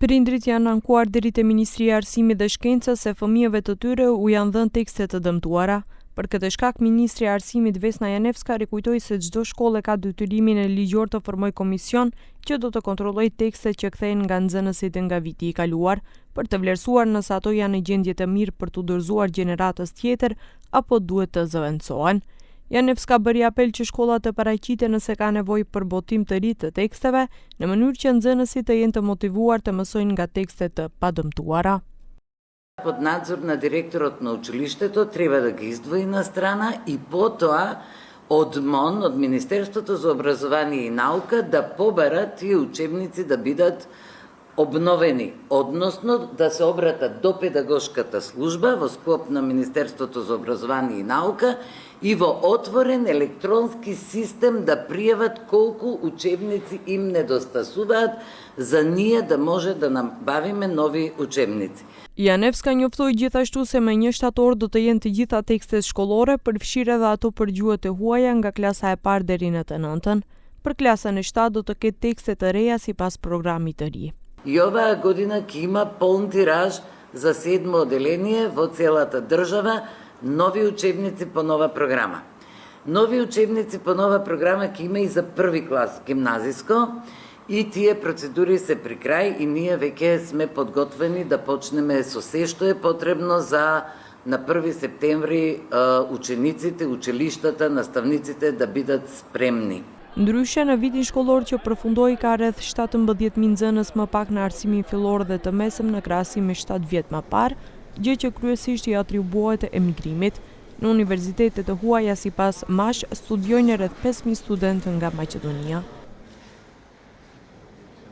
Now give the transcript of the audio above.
Prindrit janë ankuar deri te Ministria e Arsimit dhe Shkencës se fëmijëve të tyre u janë dhënë tekste të dëmtuara. Për këtë shkak, Ministri e Arsimit Vesna Janevska rikujtoi se çdo shkollë ka detyrimin e ligjor të formojë komision që do të kontrollojë tekstet që kthehen nga nxënësit nga viti i kaluar, për të vlerësuar nëse ato janë në gjendje të mirë për t'u dorëzuar gjeneratës tjetër apo duhet të zëvendësohen. Janevska bëri apel që shkollat të paraqiten nëse ka nevojë për botim të ri të teksteve, në mënyrë që nxënësit të jenë të motivuar të mësojnë nga tekstet të padëmtuara. Под надзор на директорот на училиштето треба да ги издвои на страна и потоа од МОН, од Министерството за образование и наука, да побарат тие учебници да бидат обновени, односно да се обратат до педагошката служба во склоп на Министерството за образование и наука и во отворен електронски систем да пријават колку учебници им недостасуваат за ние да може да набавиме нови учебници. Janevska njoftoi gjithashtu se më 1 shtator do të jenë të gjitha tekstet shkollore, përfshirë edhe ato për gjuhët e huaja nga klasa e parë deri në të 9-ën. Për klasën e 7 do të ketë tekste të reja sipas programit të ри. И оваа година ќе има полн тираж за 7 одделение во целата држава, нови учебници по нова програма. Нови учебници по нова програма ќе има и за први клас гимназиско, и тие процедури се при крај и ние веќе сме подготвени да почнеме со се што е потребно за на 1 септември учениците, училиштата, наставниците да бидат спремни. Ndryshe, në vitin shkollor që përfundoi ka rreth 17.000 nxënës më pak në arsimin fillor dhe të mesëm në krahasim me 7 vjet më parë, gjë që kryesisht i atribuohet emigrimit. Në universitetet e huaja sipas Mash studiojnë rreth 5.000 studentë nga Maqedonia.